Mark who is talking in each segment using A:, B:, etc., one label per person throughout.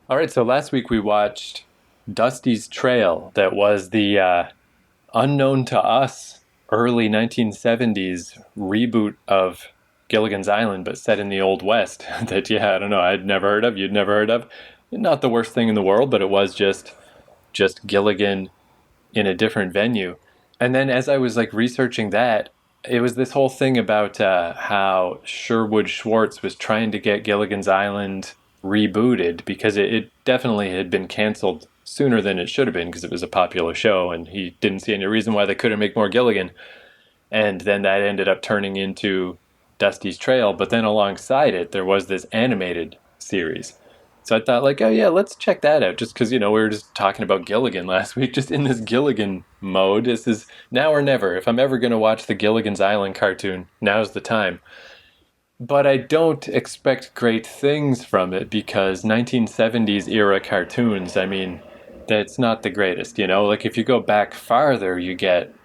A: All right, so last week we watched Dusty's Trail, that was the unknown to us early 1970s reboot of Gilligan's Island, but set in the Old West. That, yeah, I don't know, I'd never heard of, you'd never heard of. Not the worst thing in the world, but it was just Gilligan in a different venue. And then as I was like researching that, it was this whole thing about how Sherwood Schwartz was trying to get Gilligan's Island rebooted because it definitely had been canceled sooner than it should have been because it was a popular show and he didn't see any reason why they couldn't make more Gilligan. And then that ended up turning into Dusty's Trail. But then alongside it, there was this animated series. So I thought, like, oh yeah, let's check that out. Just because, we were just talking about Gilligan last week, just in this Gilligan mode. This is now or never. If I'm ever going to watch the Gilligan's Island cartoon, now's the time. But I don't expect great things from it because 1970s era cartoons, I mean, that's not the greatest, Like, if you go back farther, you get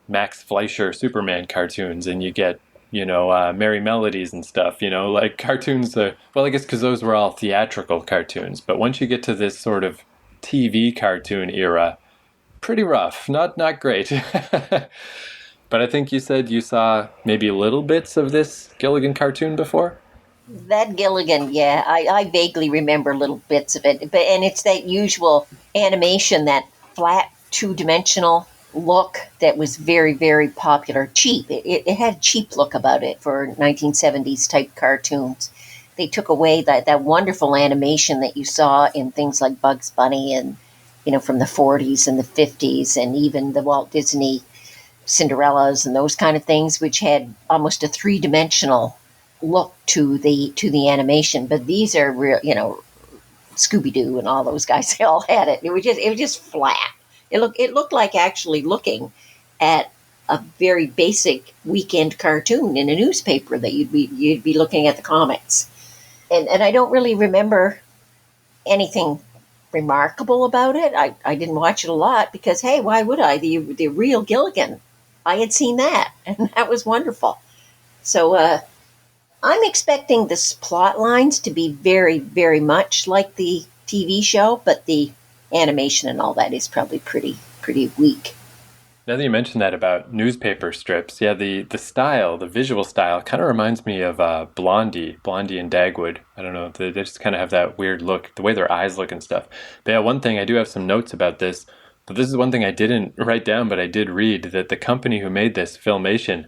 A: Max Fleischer Superman cartoons, and you get Merry Melodies and stuff. Like cartoons. Well, I guess because those were all theatrical cartoons. But once you get to this sort of TV cartoon era, pretty rough. Not great. But I think you said you saw maybe little bits of this Gilligan cartoon before.
B: That Gilligan, yeah, I vaguely remember little bits of it, and it's that usual animation, that flat two-dimensional look that was very, very popular. Cheap. It had a cheap look about it for 1970s type cartoons. They took away that wonderful animation that you saw in things like Bugs Bunny and, from the 40s and the 50s, and even the Walt Disney Cinderellas and those kind of things, which had almost a three-dimensional look to the animation. But these are real, Scooby Doo and all those guys. They all had it. It was just flat. It looked like actually looking at a very basic weekend cartoon in a newspaper that you'd be looking at the comics. And I don't really remember anything remarkable about it. I didn't watch it a lot because, hey, why would I? The real Gilligan, I had seen that, and that was wonderful. So I'm expecting the plot lines to be very, very much like the TV show, but the animation and all that is probably pretty weak.
A: Now that you mentioned that about newspaper strips, yeah, the style, the visual style, kind of reminds me of Blondie and Dagwood. I don't know, they just kind of have that weird look, the way their eyes look and stuff. But yeah, one thing, I do have some notes about this, but this is one thing I didn't write down, but I did read, that the company who made this, Filmation,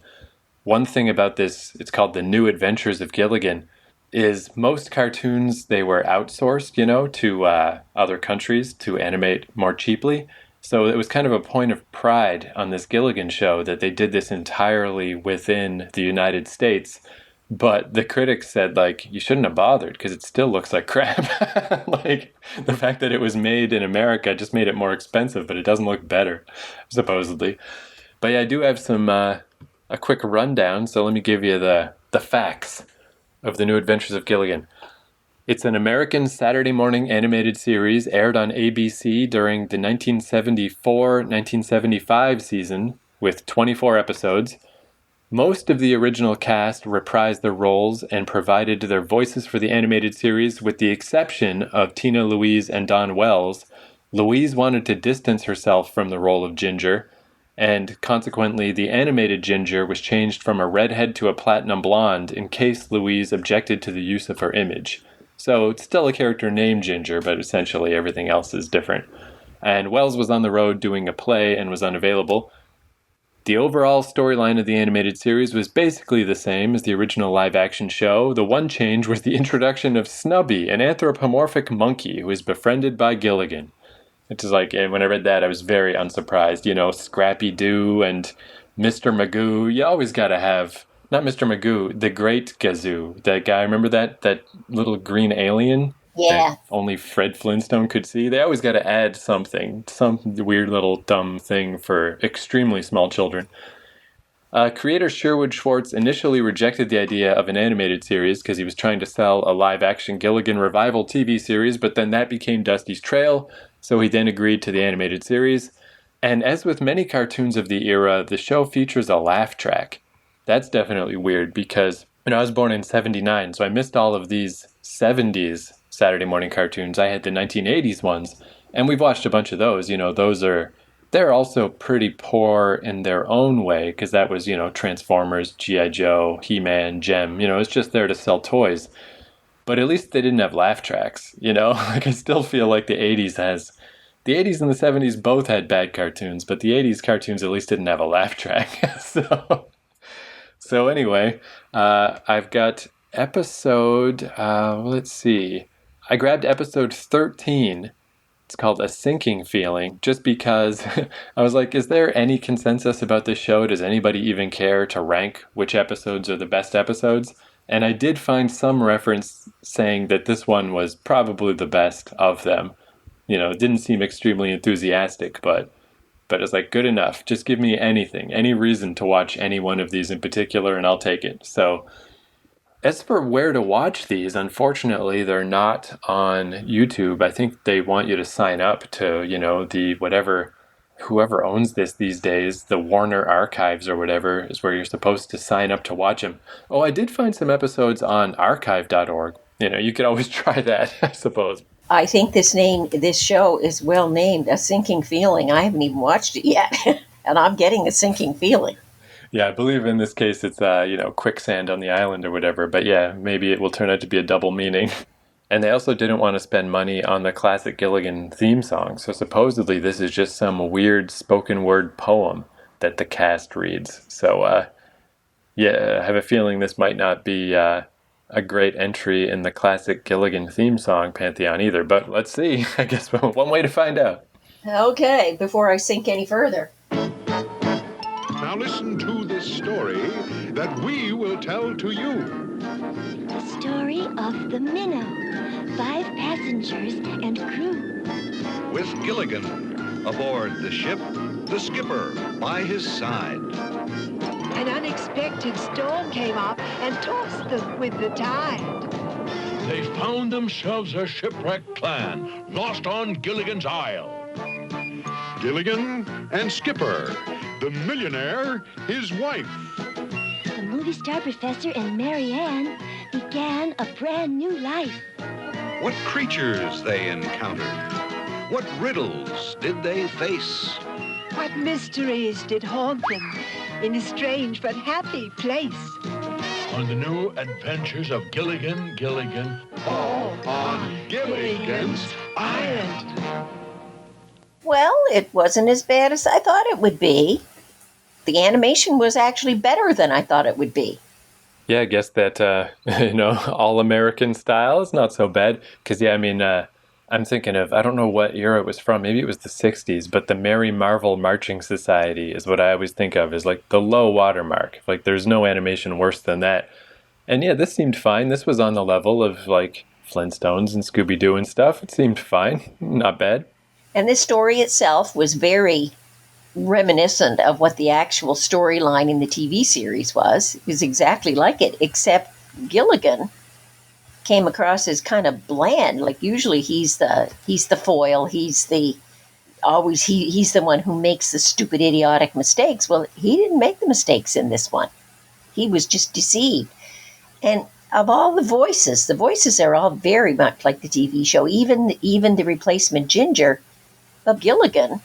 A: one thing about this, it's called The New Adventures of Gilligan, is most cartoons, they were outsourced, to other countries to animate more cheaply. So it was kind of a point of pride on this Gilligan show that they did this entirely within the United States. But the critics said, like, you shouldn't have bothered because it still looks like crap. Like, the fact that it was made in America just made it more expensive, but it doesn't look better, supposedly. But yeah, I do have a quick rundown, so let me give you the facts of The New Adventures of Gilligan. It's an American Saturday morning animated series aired on ABC during the 1974-1975 season with 24 episodes. Most of the original cast reprised their roles and provided their voices for the animated series, with the exception of Tina Louise and Don Wells. Louise wanted to distance herself from the role of Ginger, and consequently the animated Ginger was changed from a redhead to a platinum blonde in case Louise objected to the use of her image. So it's still a character named Ginger, but essentially everything else is different. And Wells was on the road doing a play and was unavailable. The overall storyline of the animated series was basically the same as the original live-action show. The one change was the introduction of Snubby, an anthropomorphic monkey who is befriended by Gilligan. Which is like, when I read that, I was very unsurprised. Scrappy Doo and Mr. Magoo. You always gotta have, not Mr. Magoo, the Great Gazoo. That guy, remember that little green alien?
B: Yeah.
A: That only Fred Flintstone could see? They always gotta add something. Some weird little dumb thing for extremely small children. Creator Sherwood Schwartz initially rejected the idea of an animated series because he was trying to sell a live-action Gilligan revival TV series, but then that became Dusty's Trail, so he then agreed to the animated series. And as with many cartoons of the era, the show features a laugh track. That's definitely weird because I was born in 79, so I missed all of these 70s Saturday morning cartoons. I had the 1980s ones, and we've watched a bunch of those. They're also pretty poor in their own way, because that was, Transformers, G.I. Joe, He-Man, Gem. It's just there to sell toys. But at least they didn't have laugh tracks, Like, I still feel like the 80s and the 70s both had bad cartoons, but the 80s cartoons at least didn't have a laugh track. So anyway, I've got let's see. I grabbed episode 13. It's called A Sinking Feeling, just because I was like, is there any consensus about this show? Does anybody even care to rank which episodes are the best episodes? And I did find some reference saying that this one was probably the best of them. It didn't seem extremely enthusiastic, but it's like, good enough. Just give me anything, any reason to watch any one of these in particular, and I'll take it. So as for where to watch these, unfortunately, they're not on YouTube. I think they want you to sign up to, whoever owns this these days, the Warner Archives or whatever, is where you're supposed to sign up to watch them. Oh, I did find some episodes on archive.org. You could always try that, I suppose.
B: I think this show is well named, A Sinking Feeling. I haven't even watched it yet, and I'm getting a sinking feeling.
A: Yeah, I believe in this case it's, quicksand on the island or whatever. But yeah, maybe it will turn out to be a double meaning. And they also didn't want to spend money on the classic Gilligan theme song. So supposedly this is just some weird spoken word poem that the cast reads. So, I have a feeling this might not be a great entry in the classic Gilligan theme song pantheon either. But let's see. I guess one way to find out.
B: Okay, before I sink any further.
C: Now listen to this story that we will tell to you.
D: The story of the Minnow. 5 passengers and crew.
E: With Gilligan aboard the ship, the skipper by his side.
F: An unexpected storm came up and tossed them with the tide.
C: They found themselves a shipwrecked clan, lost on Gilligan's Isle. Gilligan and Skipper, the millionaire, his wife.
D: The movie star professor and Mary Ann began a brand new life.
E: What creatures they encountered. What riddles did they face?
F: What mysteries did haunt them in a strange but happy place?
C: On the new adventures of Gilligan, all on Gilligan's Island.
B: Well, it wasn't as bad as I thought it would be. The animation was actually better than I thought it would be.
A: Yeah, I guess that, all-American style is not so bad. Because, I'm thinking of, I don't know what era it was from. Maybe it was the 60s. But the Merry Marvel Marching Society is what I always think of as, like, the low watermark. Like, there's no animation worse than that. And, yeah, this seemed fine. This was on the level of, like, Flintstones and Scooby-Doo and stuff. It seemed fine. Not bad.
B: And this story itself was very reminiscent of what the actual storyline in the TV series was. It was exactly like it, except Gilligan came across as kind of bland. Like, usually he's the foil. He's the one who makes the stupid, idiotic mistakes. Well, he didn't make the mistakes in this one. He was just deceived. And of all the voices are all very much like the TV show. Even the replacement Ginger of Gilligan.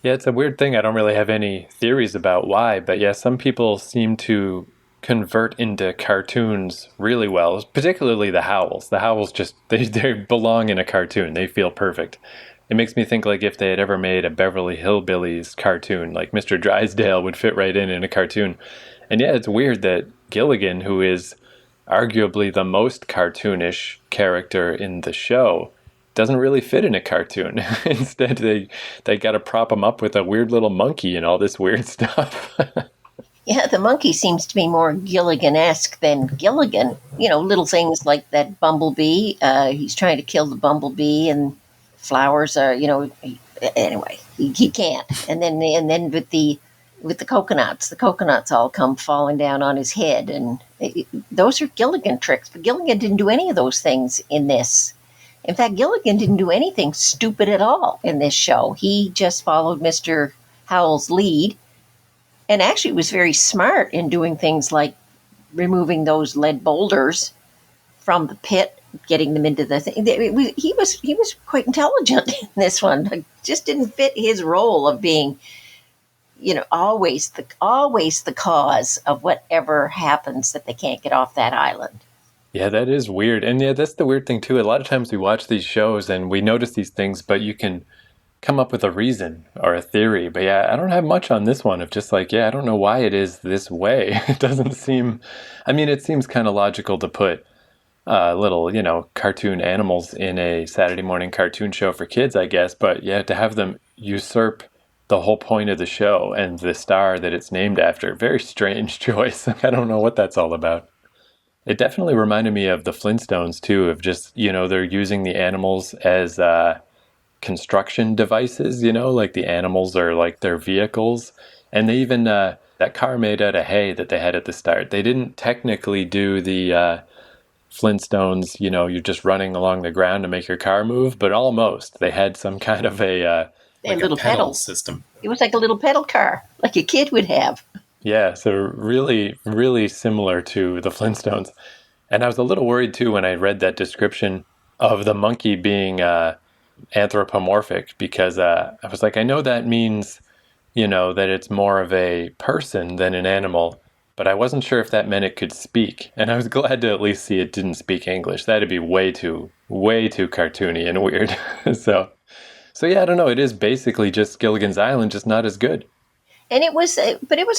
A: Yeah, it's a weird thing. I don't really have any theories about why, but yeah, some people seem to convert into cartoons really well, particularly the Howells. The Howells just, they belong in a cartoon. They feel perfect. It makes me think like if they had ever made a Beverly Hillbillies cartoon, like Mr. Drysdale would fit right in a cartoon. And yeah, it's weird that Gilligan, who is arguably the most cartoonish character in the show, doesn't really fit in a cartoon. Instead, they got to prop him up with a weird little monkey and all this weird stuff.
B: Yeah, the monkey seems to be more Gilligan-esque than Gilligan. Little things like that bumblebee. He's trying to kill the bumblebee, and flowers are, anyway, he can't. And then with the coconuts all come falling down on his head, and those are Gilligan tricks. But Gilligan didn't do any of those things in this. In fact, Gilligan didn't do anything stupid at all in this show. He just followed Mr. Howell's lead, and actually was very smart in doing things like removing those lead boulders from the pit getting them into the thing. He was quite intelligent in this one. It just didn't fit his role of being, always the cause of whatever happens that they can't get off that island.
A: Yeah, that is weird. And yeah, that's the weird thing too. A lot of times we watch these shows and we notice these things, but you can come up with a reason or a theory. But yeah, I don't have much on this one of just like, yeah, I don't know why it is this way. It doesn't seem, it seems kind of logical to put little, cartoon animals in a Saturday morning cartoon show for kids, I guess. But yeah, to have them usurp the whole point of the show and the star that it's named after, very strange choice. I don't know what that's all about. It definitely reminded me of the Flintstones too, of just, they're using the animals as construction devices, like the animals are like their vehicles. And they even, that car made out of hay that they had at the start, they didn't technically do the Flintstones, you're just running along the ground to make your car move, but almost. They had some kind of a
B: little pedal
G: system.
B: It was like a little pedal car, like a kid would have.
A: Yeah, so really, really similar to the Flintstones. And I was a little worried too when I read that description of the monkey being anthropomorphic, because I was like, I know that means, that it's more of a person than an animal, but I wasn't sure if that meant it could speak. And I was glad to at least see it didn't speak English. That'd be way too cartoony and weird. So yeah, I don't know. It is basically just Gilligan's Island, just not as good.
B: And it was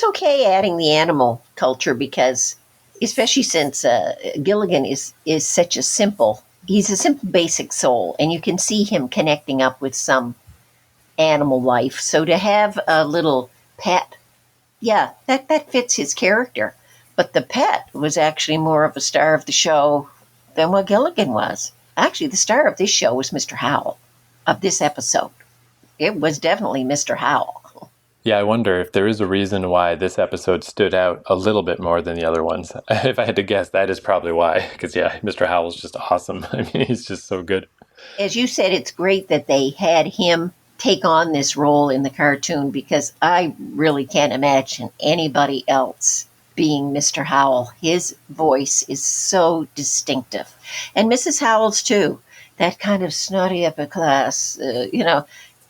B: okay adding the animal culture because, especially since Gilligan is such he's a simple basic soul, and you can see him connecting up with some animal life. So to have a little pet, yeah, that fits his character. But the pet was actually more of a star of the show than what Gilligan was. Actually, the star of this show was Mr. Howell, of this episode. It was definitely Mr. Howell.
A: Yeah, I wonder if there is a reason why this episode stood out a little bit more than the other ones. If I had to guess, that is probably why. Because, yeah, Mr. Howell's just awesome. He's just so good.
B: As you said, it's great that they had him take on this role in the cartoon, because I really can't imagine anybody else being Mr. Howell. His voice is so distinctive. And Mrs. Howell's, too. That kind of snotty upper class,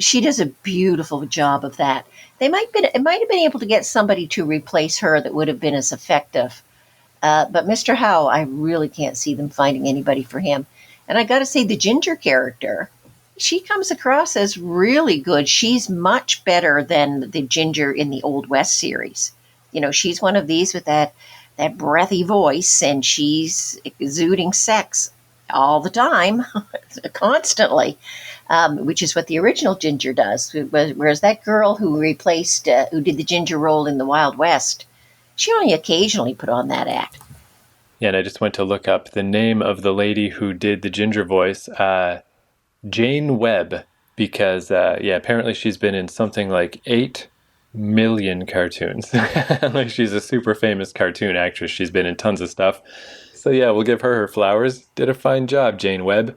B: she does a beautiful job of that. It might have been able to get somebody to replace her that would have been as effective. But Mr. Howell, I really can't see them finding anybody for him. And I got to say, the Ginger character, she comes across as really good. She's much better than the Ginger in the Old West series. She's one of these with that breathy voice, and she's exuding sex all the time, constantly. Which is what the original Ginger does. Whereas that girl who did the Ginger role in the Wild West, she only occasionally put on that act.
A: Yeah, and I just went to look up the name of the lady who did the Ginger voice, Jane Webb, because, apparently she's been in something like 8 million cartoons. Like, she's a super famous cartoon actress. She's been in tons of stuff. So yeah, we'll give her flowers. Did a fine job, Jane Webb.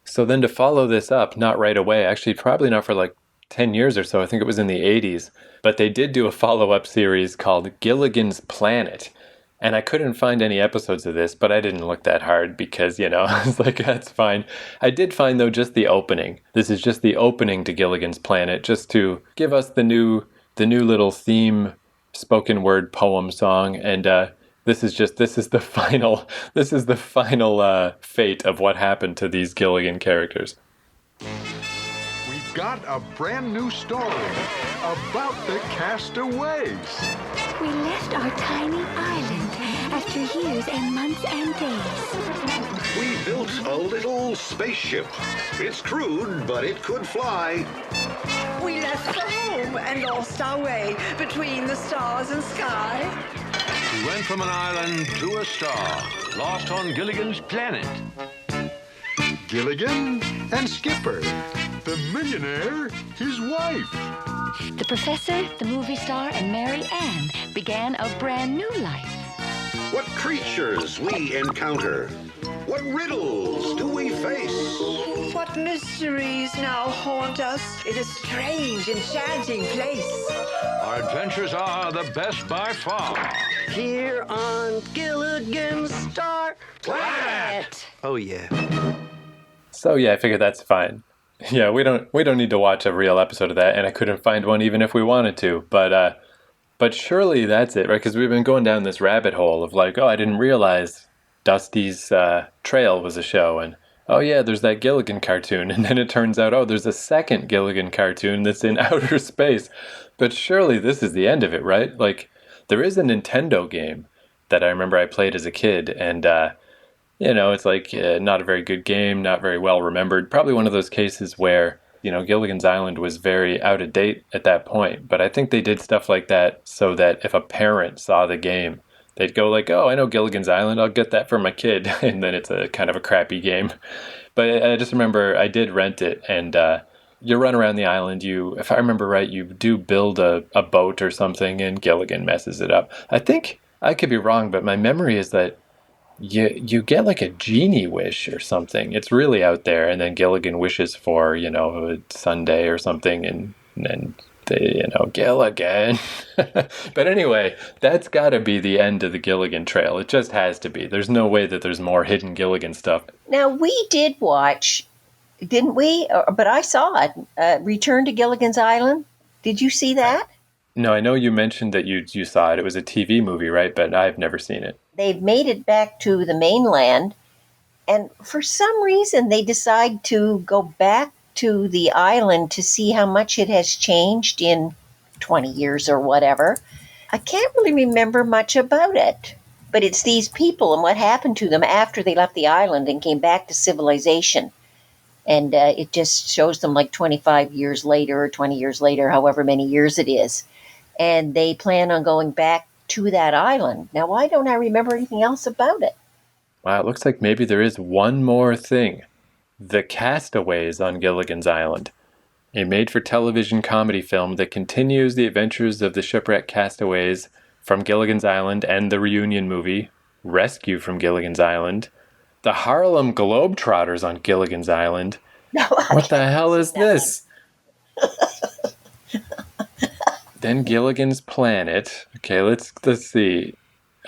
A: So then to follow this up, not right away, actually probably not for like 10 years or so, I think it was in the 80s, but they did do a follow-up series called Gilligan's Planet. And I couldn't find any episodes of this, but I didn't look that hard because, I was like, that's fine. I did find, though, just the opening. This is just the opening to Gilligan's Planet, just to give us the new little theme spoken word poem song. And this is the final fate of what happened to these Gilligan characters.
C: We've got a brand new story about the castaways.
D: We left our tiny island after years and months and days.
E: We built a little spaceship. It's crude, but it could fly.
H: We left home and lost our way between the stars and sky.
E: We went from an island to a star, lost on Gilligan's Planet.
C: Gilligan and Skipper, the millionaire, his wife.
I: The professor, the movie star, and Mary Ann began a brand new life.
E: What creatures we encounter. What riddles do we face?
H: What mysteries now haunt us in a strange, enchanting place?
E: Our adventures are the best by far.
G: Here on Gilligan's Star Planet. Oh yeah.
A: So yeah, I figured that's fine. Yeah, we don't need to watch a real episode of that, and I couldn't find one even if we wanted to. But surely that's it, right? Because we've been going down this rabbit hole of like, oh, I didn't realize Dusty's Trail was a show, and oh yeah, there's that Gilligan cartoon, and then it turns out, oh, there's a second Gilligan cartoon that's in outer space. But surely this is the end of it, right? Like, there is a Nintendo game that I remember I played as a kid, and it's like not a very good game, not very well remembered. Probably one of those cases where, Gilligan's Island was very out of date at that point. But I think they did stuff like that so that if a parent saw the game, they'd go like, oh, I know Gilligan's Island, I'll get that for my kid. And then it's a kind of a crappy game. But I just remember I did rent it, and you run around the island. If I remember right, you do build a boat or something, and Gilligan messes it up. I think, I could be wrong, but my memory is that you get like a genie wish or something. It's really out there, and then Gilligan wishes for, a Sunday or something, and they, Gilligan. But anyway, that's got to be the end of the Gilligan Trail. It just has to be. There's no way that there's more hidden Gilligan stuff.
B: Now, we did watch, didn't we? But I saw it. Return to Gilligan's Island. Did you see that?
A: No, I know you mentioned that you saw it. It was a TV movie, right? But I've never seen it.
B: They've made it back to the mainland, and for some reason they decide to go back to the island to see how much it has changed in 20 years or whatever. I can't really remember much about it, but it's these people and what happened to them after they left the island and came back to civilization. And it just shows them like 25 years later or 20 years later, however many years it is. And they plan on going back to that island. Now, why don't I remember anything else about it?
A: Wow, it looks like maybe there is one more thing. The Castaways on Gilligan's Island. A made-for-television comedy film that continues the adventures of the shipwrecked castaways from Gilligan's Island and the reunion movie, Rescue from Gilligan's Island. The Harlem Globetrotters on Gilligan's Island.
B: No,
A: what the hell is this? Then Gilligan's Planet. Okay, let's see.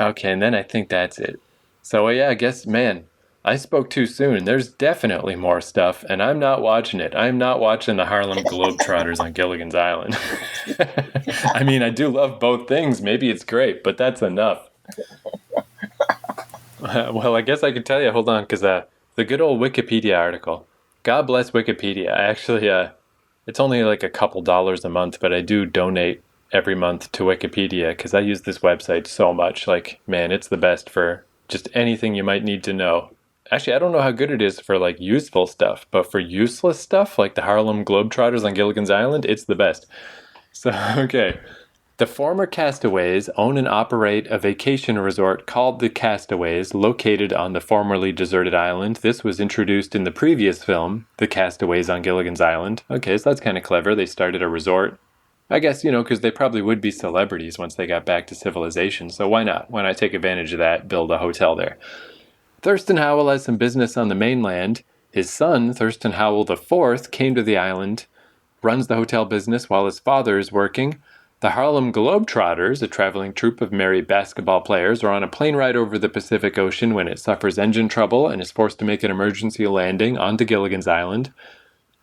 A: Okay, and then I think that's it. So yeah, I guess, man, I spoke too soon. There's definitely more stuff, and I'm not watching it. I'm not watching the Harlem Globetrotters on Gilligan's Island. I mean, I do love both things. Maybe it's great, but that's enough. Well, I guess I could tell you. Hold on, because the good old Wikipedia article. God bless Wikipedia. I actually, it's only like a couple dollars a month, but I do donate every month to Wikipedia because I use this website so much. Like, man, it's the best for just anything you might need to know. Actually, I don't know how good it is for like useful stuff, but for useless stuff like the Harlem Globetrotters on Gilligan's Island, it's the best. So, okay. The former castaways own and operate a vacation resort called the Castaways, located on the formerly deserted island. This was introduced in the previous film, The Castaways on Gilligan's Island. Okay, so that's kind of clever. They started a resort. I guess, because they probably would be celebrities once they got back to civilization. So why not? Why not take advantage of that, build a hotel there? Thurston Howell has some business on the mainland. His son, Thurston Howell IV, came to the island, runs the hotel business while his father is working. The Harlem Globetrotters, a traveling troupe of merry basketball players, are on a plane ride over the Pacific Ocean when it suffers engine trouble and is forced to make an emergency landing onto Gilligan's Island.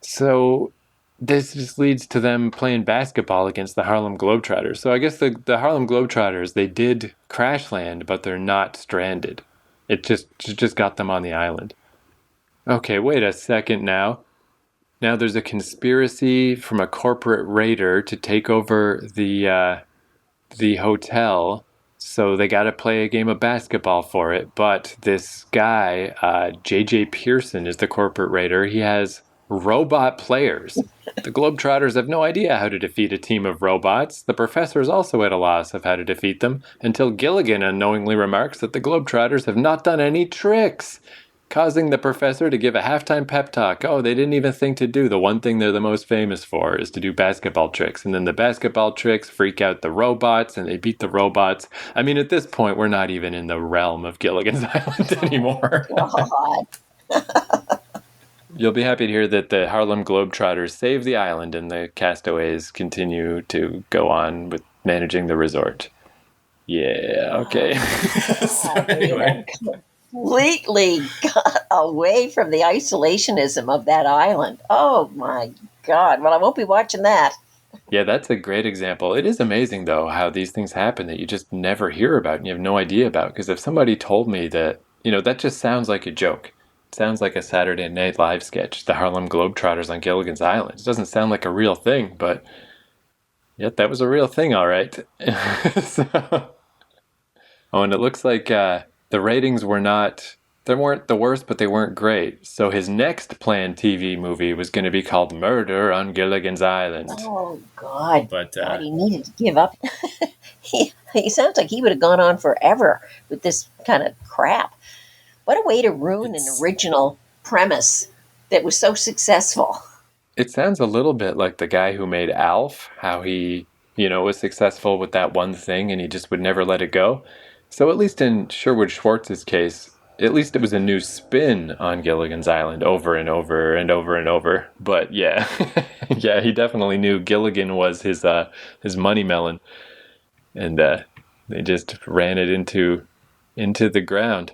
A: So this just leads to them playing basketball against the Harlem Globetrotters. So I guess the Harlem Globetrotters, they did crash land, but they're not stranded. It just got them on the island. Okay, wait a second now. Now there's a conspiracy from a corporate raider to take over the hotel, so they got to play a game of basketball for it. But this guy, J.J. Pearson, is the corporate raider. He has robot players. The Globetrotters have no idea how to defeat a team of robots. The professor is also at a loss of how to defeat them, until Gilligan unknowingly remarks that the Globetrotters have not done any tricks. causing the professor to give a halftime pep talk. Oh, they didn't even think to do the one thing they're the most famous for, is to do basketball tricks. And then the basketball tricks freak out the robots, and they beat the robots. I mean, at this point, we're not even in the realm of Gilligan's Island anymore.
B: God.
A: You'll be happy to hear that the Harlem Globetrotters save the island, and the castaways continue to go on with managing the resort. Yeah, okay. So anyway.
B: Completely got away from the isolationism of that island. Oh my God. Well, I won't be watching that.
A: Yeah, that's a great example. It is amazing, though, how these things happen that you just never hear about and you have no idea about. Because if somebody told me that, that just sounds like a joke. It sounds like a Saturday Night Live sketch, the Harlem Globetrotters on Gilligan's Island. It doesn't sound like a real thing, but yet that was a real thing, all right. And it looks like the ratings they weren't the worst, but they weren't great. So his next planned TV movie was going to be called Murder on Gilligan's Island.
B: Oh, God.
A: But
B: God, he needed to give up. He sounds like he would have gone on forever with this kind of crap. What a way to ruin an original premise that was so successful.
A: It sounds a little bit like the guy who made Alf, how he, was successful with that one thing and he just would never let it go. So at least in Sherwood Schwartz's case, at least it was a new spin on Gilligan's Island over and over and over and over. But yeah, yeah, he definitely knew Gilligan was his money melon, and they just ran it into the ground.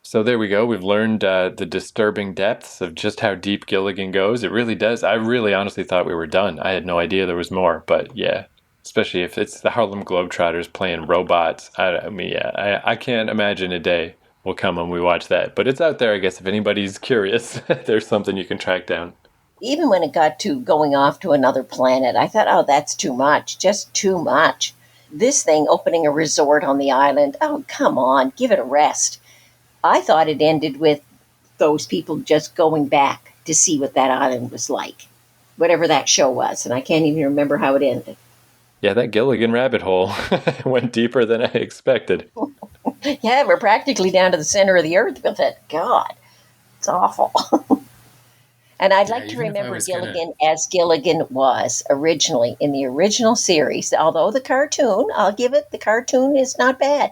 A: So there we go. We've learned the disturbing depths of just how deep Gilligan goes. It really does. I really honestly thought we were done. I had no idea there was more, but yeah. Especially if it's the Harlem Globetrotters playing robots. I can't imagine a day will come when we watch that. But it's out there, I guess, if anybody's curious. There's something you can track down.
B: Even when it got to going off to another planet, I thought, oh, that's too much. Just too much. This thing, opening a resort on the island, oh, come on, give it a rest. I thought it ended with those people just going back to see what that island was like. Whatever that show was. And I can't even remember how it ended.
A: Yeah, that Gilligan rabbit hole went deeper than I expected.
B: Yeah, we're practically down to the center of the earth with it. God, it's awful. And I'd like to remember Gilligan as Gilligan was originally in the original series. Although the cartoon, I'll give it, the cartoon is not bad.